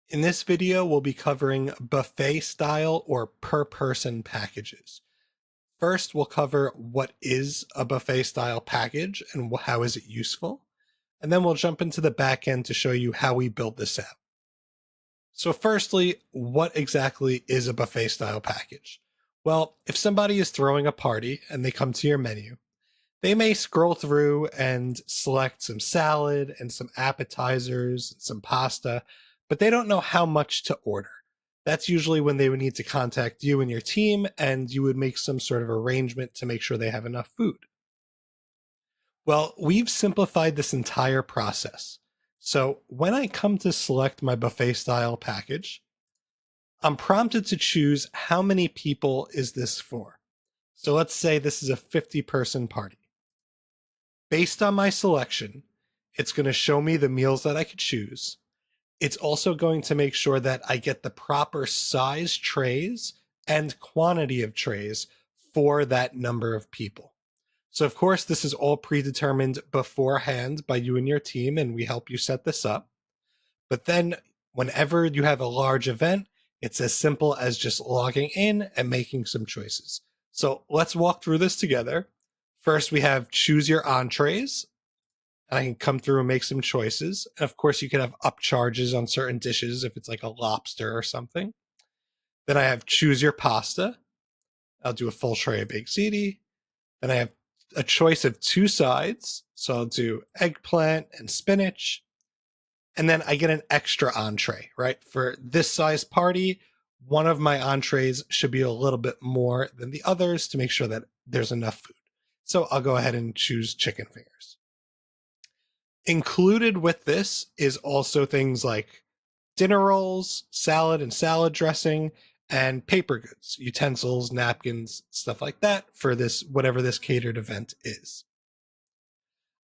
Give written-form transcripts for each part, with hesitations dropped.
In this video, we'll be covering buffet style or per person packages. First, we'll cover what is a buffet style package and how is it useful. And then we'll jump into the back end to show you how we build this out. So firstly, what exactly is a buffet style package? Well, if somebody is throwing a party and they come to your menu, they may scroll through and select some salad and some appetizers, some pasta, but they don't know how much to order. That's usually when they would need to contact you and your team, and you would make some sort of arrangement to make sure they have enough food. Well, we've simplified this entire process. So when I come to select my buffet style package, I'm prompted to choose how many people is this for. So let's say this is a 50-person party. Based on my selection, it's going to show me the meals that I could choose. It's also going to make sure that I get the proper size trays and quantity of trays for that number of people. So, of course, this is all predetermined beforehand by you and your team, and we help you set this up. But then, whenever you have a large event, it's as simple as just logging in and making some choices. So, let's walk through this together. First, we have choose your entrees, and I can come through and make some choices. And of course, you can have upcharges on certain dishes if it's like a lobster or something. Then I have choose your pasta. I'll do a full tray of baked ziti. Then I have a choice of two sides. So I'll do eggplant and spinach. And then I get an extra entree, right? For this size party, one of my entrees should be a little bit more than the others to make sure that there's enough food. So I'll go ahead and choose chicken fingers. Included with this is also things like dinner rolls, salad and salad dressing, and paper goods, utensils, napkins, stuff like that for this, whatever this catered event is.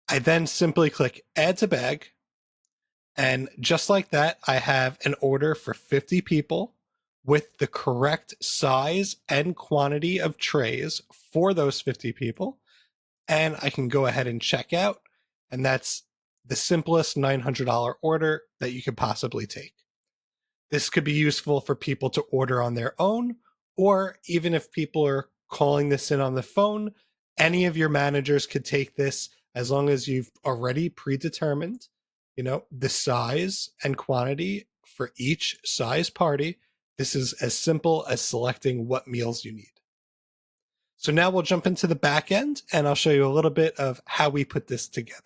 I then simply click add to bag. And just like that, I have an order for 50 people with the correct size and quantity of trays for those 50 people. And I can go ahead and check out. And that's the simplest $900 order that you could possibly take. This could be useful for people to order on their own, or even if people are calling this in on the phone, any of your managers could take this as long as you've already predetermined, the size and quantity for each size party. This is as simple as selecting what meals you need. So now we'll jump into the back end and I'll show you a little bit of how we put this together.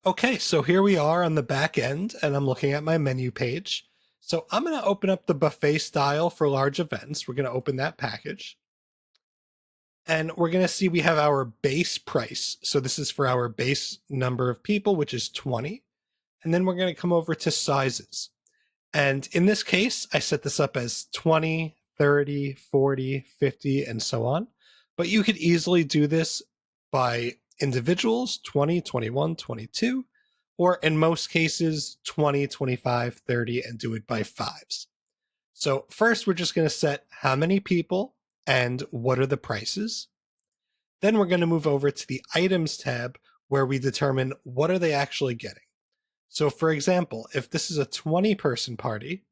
Okay, so here we are on the back end and I'm looking at my menu page. So I'm going to open up the buffet style for large events. We're going to open that package. And we're going to see we have our base price. So this is for our base number of people, which is 20. And then we're going to come over to sizes. And in this case, I set this up as 20, 30, 40, 50, and so on. But you could easily do this by individuals, 20, 21, 22, or in most cases, 20, 25, 30, and do it by fives. So first, we're just going to set how many people and what are the prices. Then we're going to move over to the items tab where we determine what are they actually getting. So for example, if this is a 20-person party,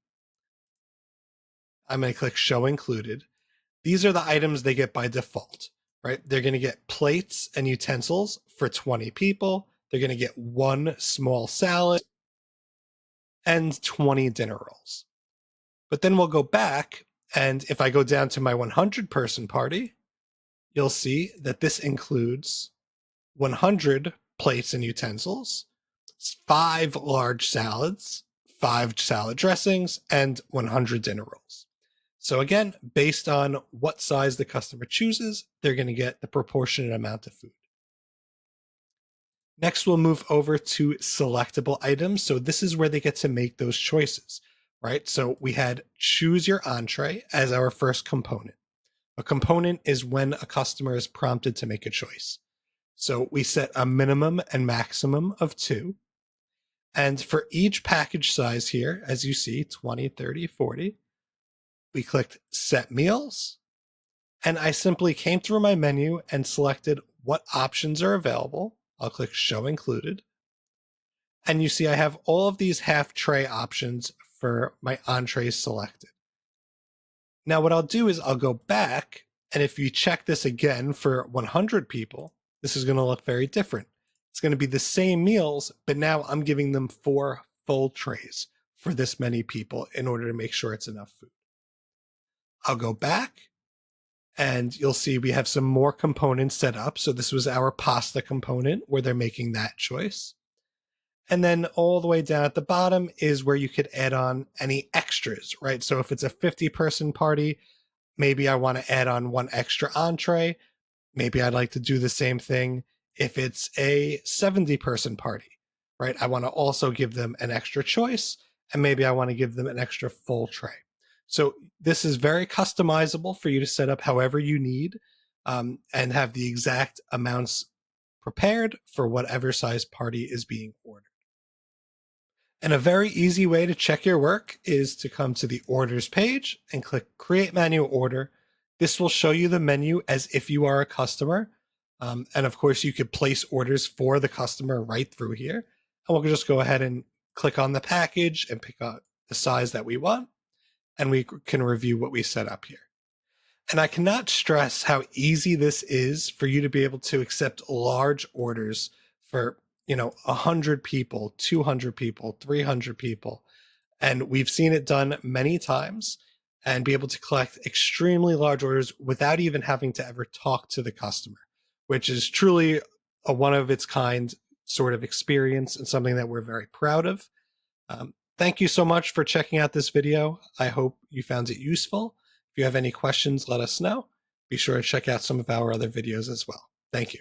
I'm going to click show included. These are the items they get by default, right? They're going to get plates and utensils for 20 people. They're going to get one small salad and 20 dinner rolls. But then we'll go back, and if I go down to my 100-person party, you'll see that this includes 100 plates and utensils, 5 large salads, 5 salad dressings, and 100 dinner rolls. So again, based on what size the customer chooses, they're going to get the proportionate amount of food. Next, we'll move over to selectable items. So this is where they get to make those choices, right? So we had choose your entree as our first component. A component is when a customer is prompted to make a choice. So we set a minimum and maximum of 2. And for each package size here, as you see, 20, 30, 40, we clicked set meals. And I simply came through my menu and selected what options are available. I'll click show included. And you see I have all of these half tray options for my entrees selected. Now what I'll do is I'll go back, and if you check this again for 100 people, this is going to look very different. It's going to be the same meals, but now I'm giving them 4 full trays for this many people in order to make sure it's enough food. I'll go back, and you'll see we have some more components set up. So this was our pasta component where they're making that choice. And then all the way down at the bottom is where you could add on any extras, right? So if it's a 50-person party, maybe I want to add on 1 extra entree. Maybe I'd like to do the same thing if it's a 70-person party, right? I want to also give them an extra choice, and maybe I want to give them an extra full tray. So this is very customizable for you to set up however you need, and have the exact amounts prepared for whatever size party is being ordered. And a very easy way to check your work is to come to the orders page and click create manual order. This will show you the menu as if you are a customer. And of course, you could place orders for the customer right through here. And we'll just go ahead and click on the package and pick out the size that we want. And we can review what we set up here. And I cannot stress how easy this is for you to be able to accept large orders for, 100 people, 200 people, 300 people. And we've seen it done many times, and be able to collect extremely large orders without even having to ever talk to the customer, which is truly a one of its kind sort of experience and something that we're very proud of. Thank you so much for checking out this video. I hope you found it useful. If you have any questions, let us know. Be sure to check out some of our other videos as well. Thank you.